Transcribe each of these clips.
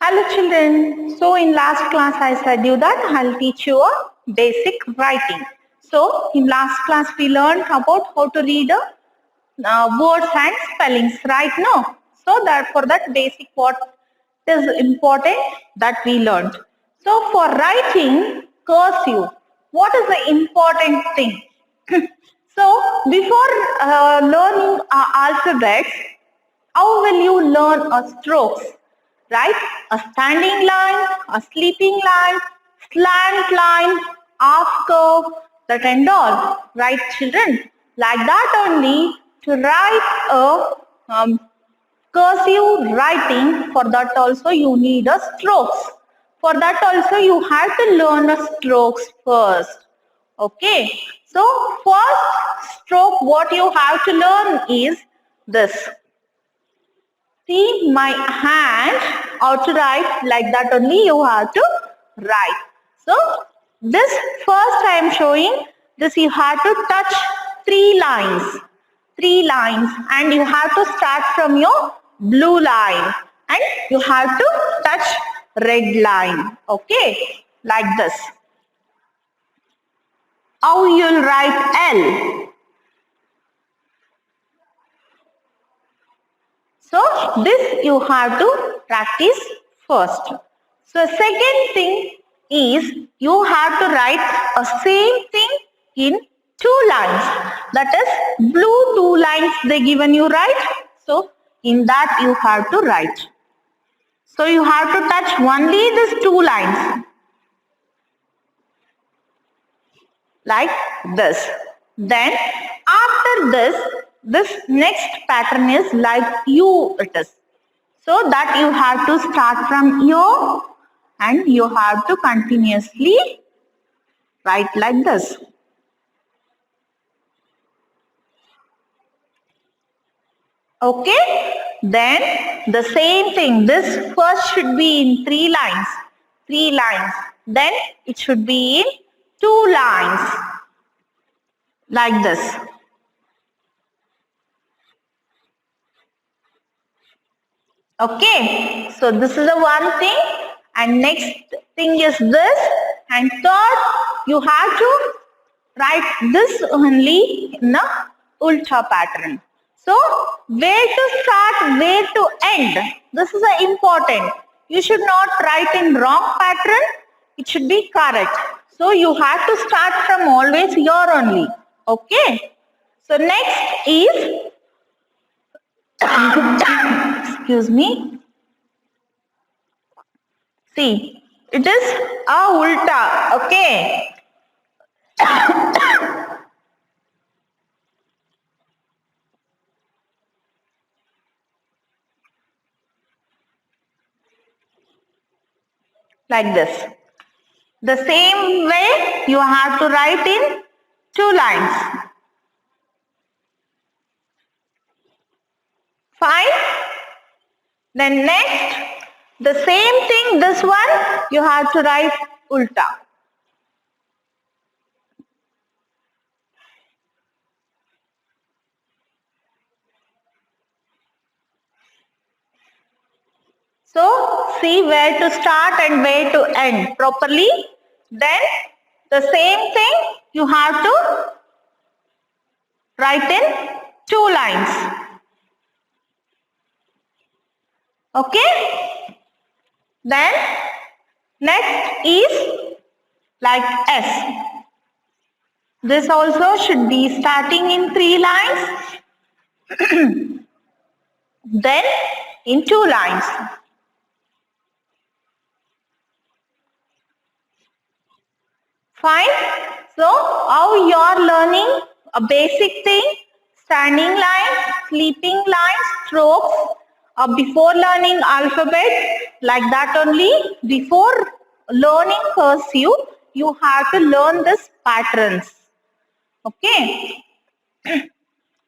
Hello children. So in last class I said you that I'll teach you a basic writing. So in last class we learned about how to read words and spellings, right? No. So that for that basic what is important that we learned. So for writing cursive, what is the important thing? So before learning alphabets, how will you learn a strokes? Right? A standing line, a sleeping line, slant line, half curve, that and all. Right, children? Like that only to write a cursive writing, for that also you need a strokes. For that also you have to learn a strokes first. Okay. So first stroke what you have to learn is this. See my hand, how to write, like that only you have to write. So this first I am showing, this you have to touch three lines, and you have to start from your blue line and you have to touch red line. Okay, like this. How you'll write L? So this you have to practice first. So second thing is you have to write a same thing in two lines. That is blue two lines they given you, right? So in that you have to write. So you have to touch only these two lines. Like this. Then after this next pattern is like U it is. So that you have to start from here and you have to continuously write like this. Okay. Then the same thing. This first should be in three lines. Then it should be in two lines. Like this. Okay, so this is the one thing, and next thing is this, and third you have to write this only in the ulta pattern. So where to start, where to end, this is important. You should not write in wrong pattern, it should be correct. So you have to start from always here only. Okay, so next is excuse me. See, it is a ulta, okay? Like this. The same way you have to write in two lines. Fine? Then next, the same thing, this one, you have to write ulta. So, see where to start and where to end properly. Then, the same thing, you have to write in two lines. Okay? Then, next is like S. This also should be starting in three lines, then in two lines. Fine. So how you are learning a basic thing, standing line, sleeping line, strokes, before learning alphabet, like that only. Before learning cursive, you have to learn this patterns. Okay.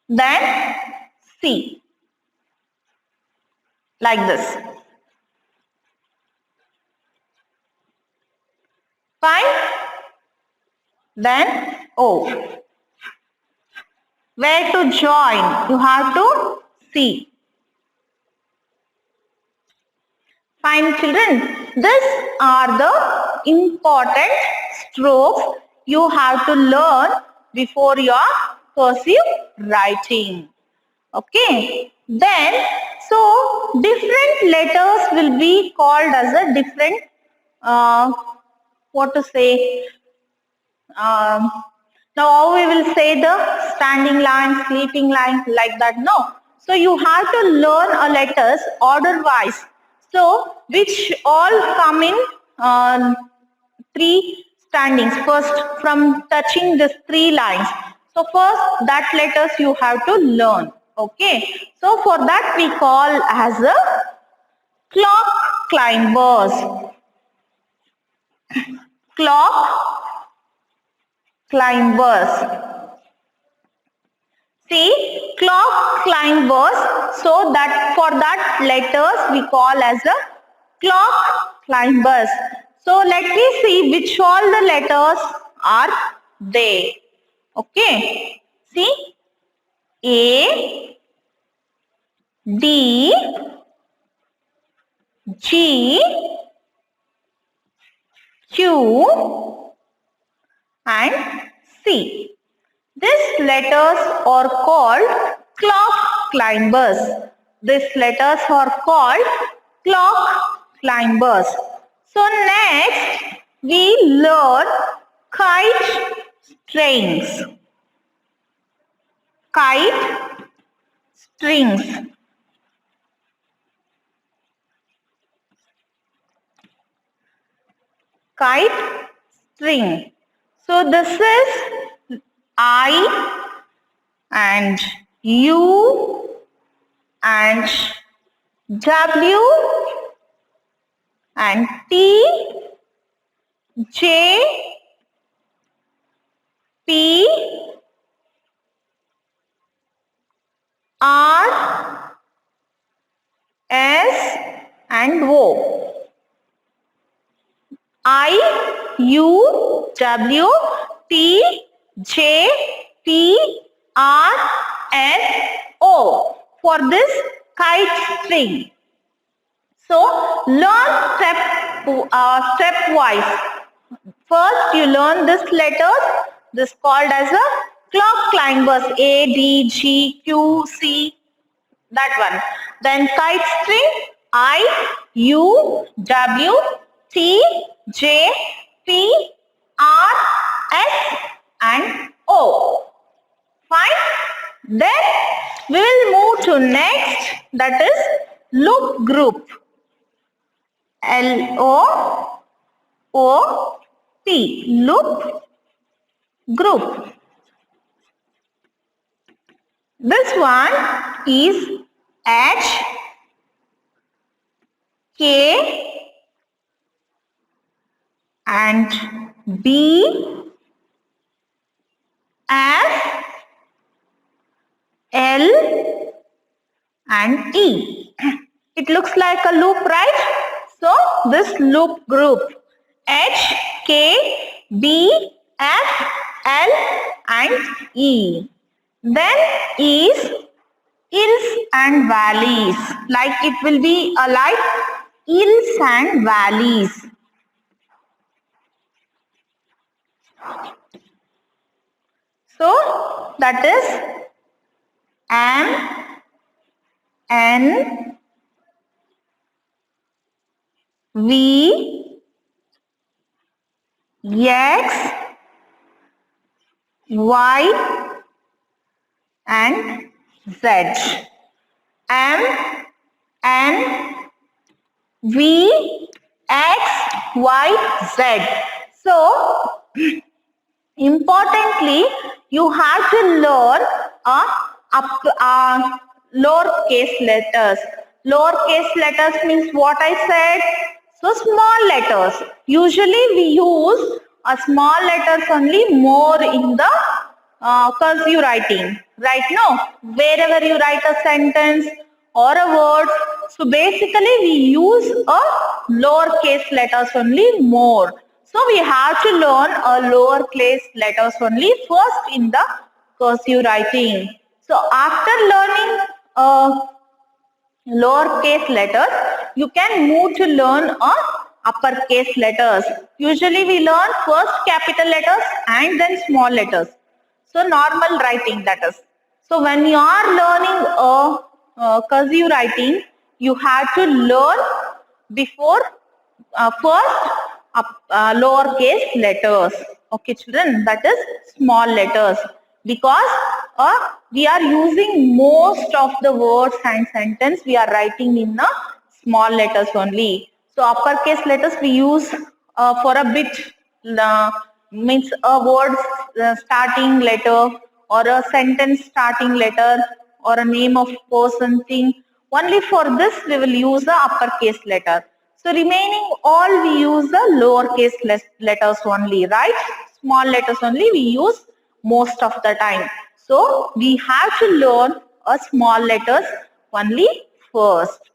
Then C. Like this. Fine. Then O. Where to join? You have to see. Fine children, these are the important strokes you have to learn before your cursive writing. Okay. Then, so different letters will be called as a different, what to say, um, now how we will say the standing line, sleeping line, like that? No. So you have to learn a letters order wise. So which all come in three standings. First from touching these three lines. So first that letters you have to learn. Okay. So for that we call as a clock climbers. Clock climbers. See, clock climbers, so that for that letters we call as a clock climbers. So let me see which all the letters are there. Okay. See, A, D, G, Q and C. These letters are called clock climbers. These letters are called clock climbers. So next we learn kite strings. Kite strings. Kite string. So this is I and U and W and T, J, P, R, S and O. I, U, W, T, J, P, R, S, O for this kite string. So learn stepwise. First you learn this letters. This called as a clock climbers. A, D, G, Q, C. That one. Then kite string. I, U, W, T, J, P, R, S and O. Fine. Then we will move to next, that is loop group. L-O-O-P. Loop group. This one is H, K and B, F, L and E. It looks like a loop, right? So this loop group H, K, B, F, L and E. Then is hills and valleys. Like it will be like hills and valleys. So that is M, N, V, X, Y and Z. M, N, V, X, Y, Z. So importantly, you have to learn lowercase letters. Lowercase letters means what I said. So small letters. Usually we use small letters only more in the cursive writing. Right now, wherever you write a sentence or a word, so basically we use a lowercase letters only more. So we have to learn a lowercase letters only first in the cursive writing. So after learning lowercase letters, you can move to learn uppercase letters. Usually we learn first capital letters and then small letters. So normal writing, that is. So when you are learning cursive writing, you have to learn before first lowercase letters. Okay, children, that is small letters, because we are using most of the words and sentence we are writing in the small letters only. So uppercase letters we use for a bit, means a word starting letter or a sentence starting letter or a name of person thing. Only for this we will use the uppercase letter. So remaining all we use the lowercase letters only, right? Small letters only we use most of the time. So we have to learn a small letters only first.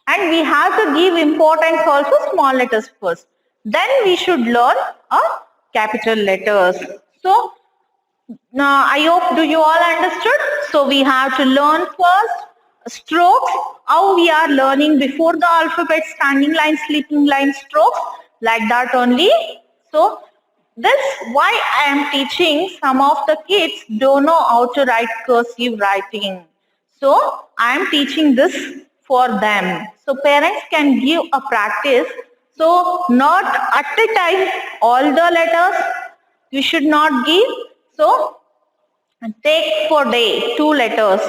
And we have to give importance also small letters first. Then we should learn capital letters. So now I hope do you all understood. So we have to learn first strokes, how we are learning before the alphabet, standing line, sleeping line, strokes, like that only. So this why I am teaching. Some of the kids don't know how to write cursive writing. So I am teaching this for them. So parents can give a practice. So not at a time all the letters you should not give. So take for day 2 letters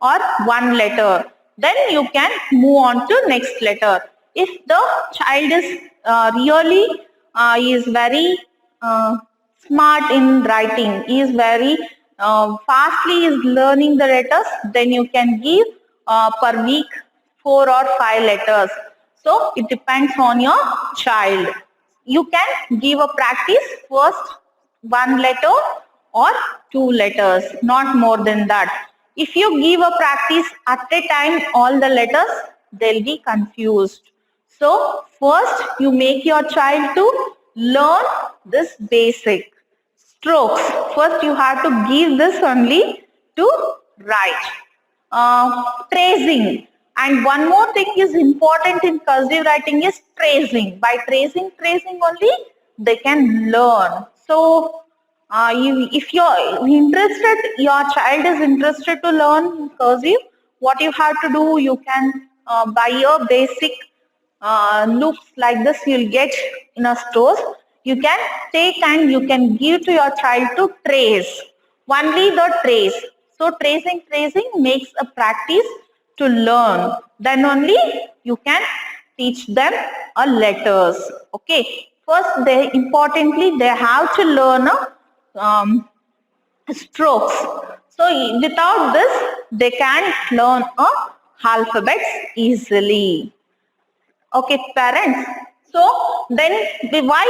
or 1 letter. Then you can move on to next letter. If the child is really is very smart in writing, is very fastly is learning the letters, then you can give per week 4 or 5 letters. So it depends on your child. You can give a practice first 1 letter or 2 letters, not more than that. If you give a practice at a time all the letters, they'll be confused. So first you make your child to learn this basic strokes. First you have to give this only to write. Tracing. And one more thing is important in cursive writing is tracing. By tracing only they can learn. So if you're interested, your child is interested to learn cursive, what you have to do, you can buy a basic loops like this you'll get in a stores. You can take and you can give to your child to trace. Only the trace. So tracing makes a practice to learn. Then only you can teach them a letters. Okay. First, importantly they have to learn strokes. So without this, they can't learn alphabets easily. Okay, parents. So then why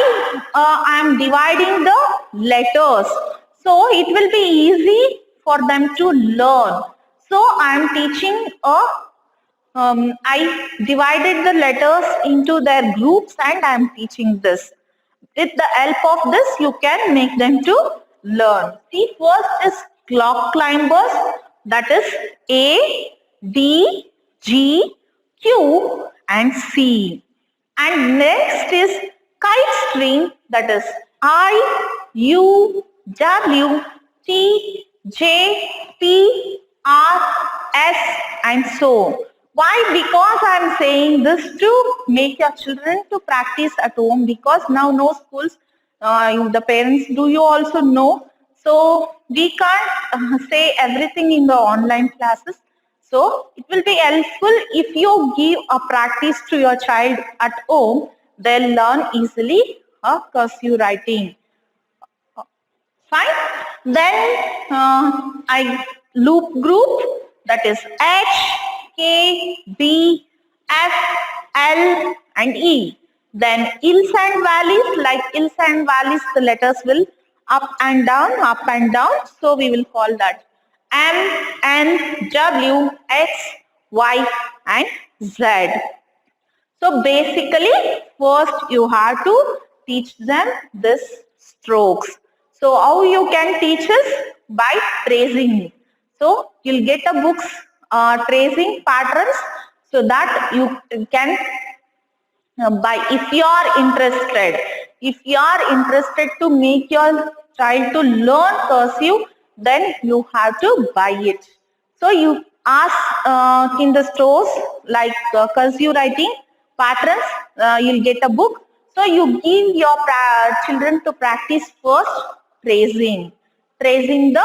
I am dividing the letters? So it will be easy for them to learn. So I am teaching I divided the letters into their groups and I am teaching this. With the help of this, you can make them to learn. See, first is clock climbers, that is A, D, G, Q and C. And next is kite string, that is I, U, W, T, J, P, R, S and so. Why? Because I am saying this to make your children to practice at home, because now no schools, the parents, do you also know? So we can't say everything in the online classes. So it will be helpful if you give a practice to your child at home, they'll learn easily cursive writing. Fine. Then I loop group, that is H, K, B, F, L and E. Then hills and valleys, like hills and valleys the letters will up and down. So we will call that M, N, W, X, Y and Z. So basically first you have to teach them this strokes. So how you can teach us? By tracing. So you'll get a books tracing patterns. so that you can by if you are interested to make your child to learn cursive, then you have to buy it. So you ask in the stores like cursive writing patterns, you'll get a book. So you give your children to practice first tracing the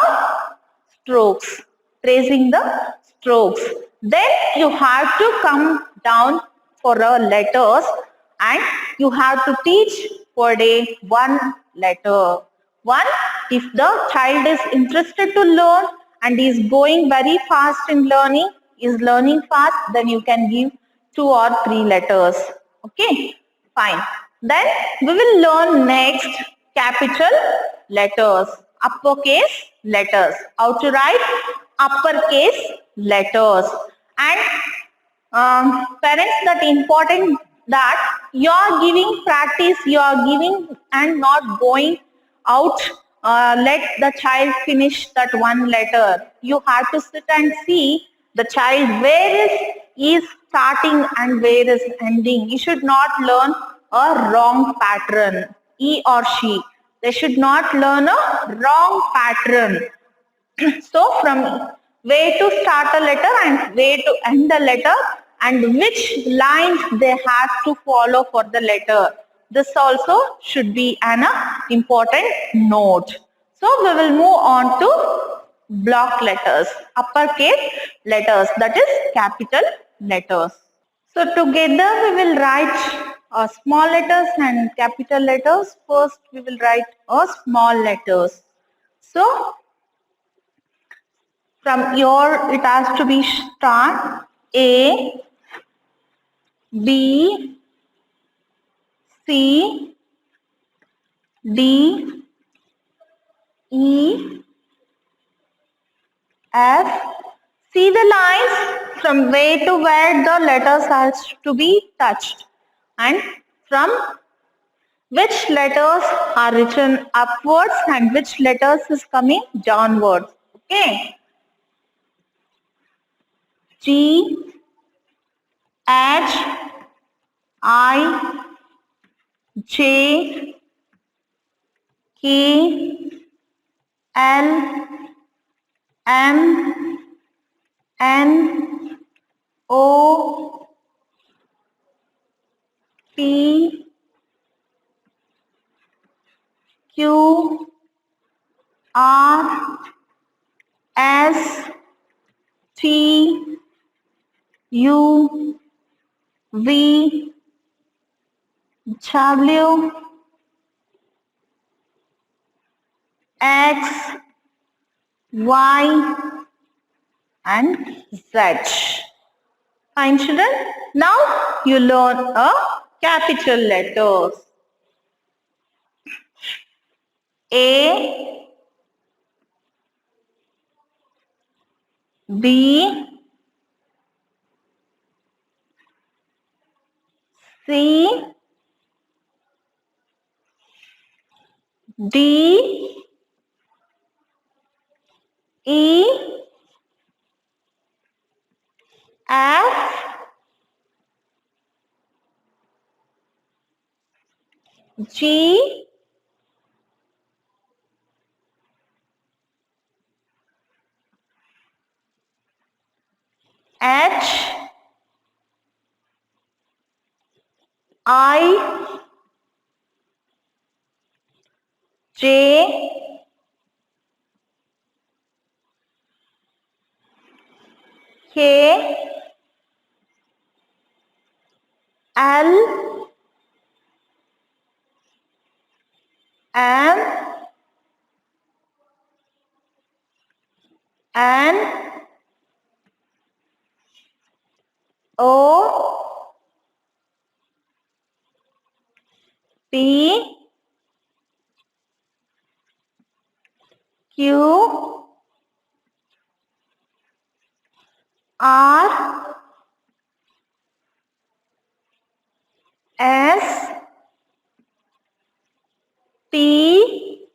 strokes, tracing the strokes. Then you have to come down for a letters, and you have to teach per day one letter. One, if the child is interested to learn and is going very fast in learning, is learning fast, then you can give 2 or 3 letters. Okay, fine. Then we will learn next capital letters, uppercase letters, how to write uppercase letters. And parents, that important that you are giving practice, you are giving and not going out, let the child finish that one letter. You have to sit and see the child where is starting and where is ending. You should not learn a wrong pattern, he or she. They should not learn a wrong pattern. So from way to start a letter and way to end the letter, and which lines they have to follow for the letter. This also should be an important note. So we will move on to block letters, uppercase letters, that is capital letters. So together we will write small letters and capital letters. First we will write small letters. So from your, it has to be start A, B, C, D, E, F. See the lines from where to where the letters has to be touched, and from which letters are written upwards and which letters is coming downwards. Okay. G, H, I, J, K, L, M, N, O, P, Q, R, S, T, U, V, W, X, Y, and Z. Fine, children. Now you learn a capital letters. A, B, C, D, E, F, G, H, I, J, K, L, M, N, O, P, Q, R, S, T,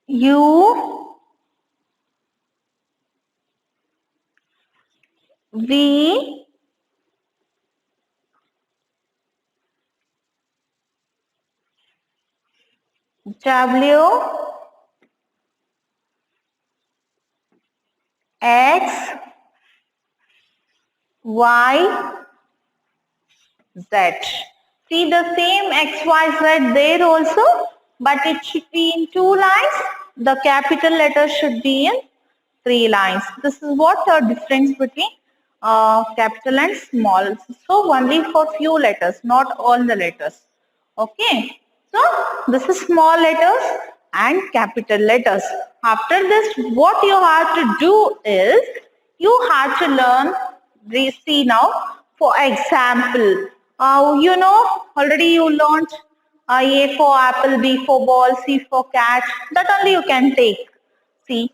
U, V, W, X, Y, Z. See the same X, Y, Z there also, but it should be in 2 lines. The capital letters should be in 3 lines. This is what the difference between capital and small. So only for few letters, not all the letters. Okay. So this is small letters and capital letters. After this, what you have to do is you have to learn. See now, for example, already you learned A for apple, B for ball, C for cat. That only you can take. See,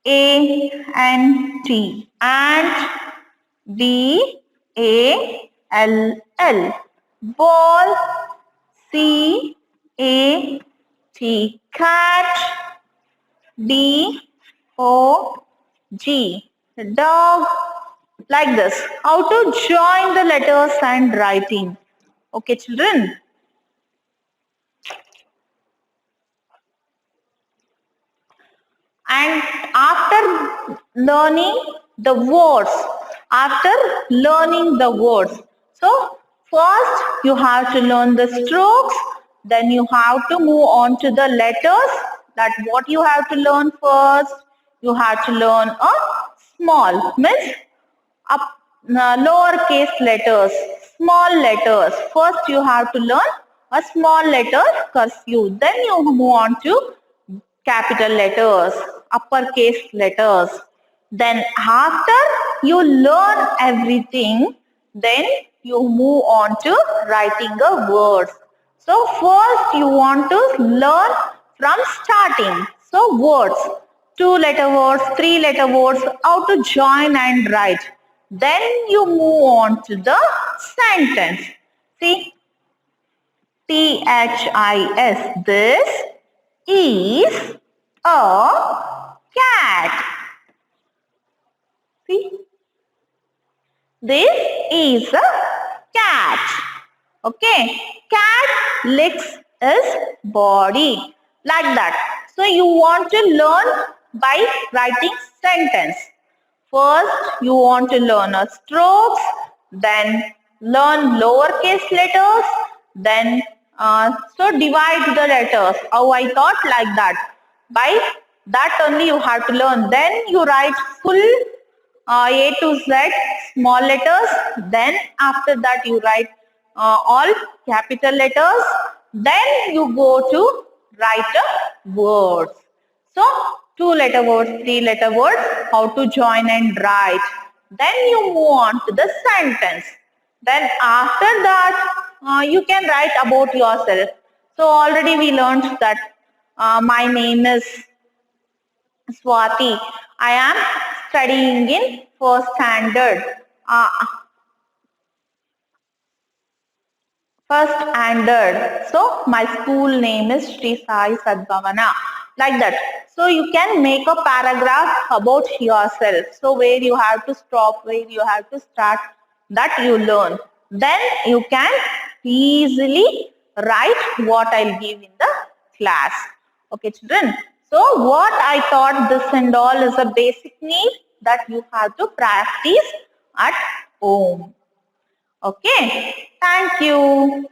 A-N-T, ant, B-A-L-L, ball, C-A-T, cat, D-O-G, dog, like this. How to join the letters and writing. Okay, children. And after learning the words, so first you have to learn the strokes, then you have to move on to the letters. That what you have to learn first, you have to learn a small, means up lowercase letters, small letters. First you have to learn a small letter cursive, then you move on to capital letters, uppercase letters. Then after you learn everything, then you move on to writing the words. So first you want to learn from starting. So words, 2-letter words, 3-letter words, how to join and write. Then you move on to the sentence. See, THIS, this is a cat. See, this is a cat. Okay, cat licks his body, like that. So you want to learn by writing sentence. First, you want to learn a strokes, then learn lowercase letters, then so divide the letters. How I thought like that. By that only you have to learn. Then you write full A to Z small letters. Then after that you write all capital letters. Then you go to write words. So 2-letter words, 3-letter words, how to join and write. Then you move on to the sentence. Then after that, you can write about yourself. So already we learned that my name is Swati. I am studying in first standard. So my school name is Sri Sai Sadhbhaavana. Like that. So you can make a paragraph about yourself. So where you have to stop, where you have to start, that you learn. Then you can easily write what I'll give in the class. Okay, children. So what I thought this and all is a basic need that you have to practice at home. Okay. Thank you.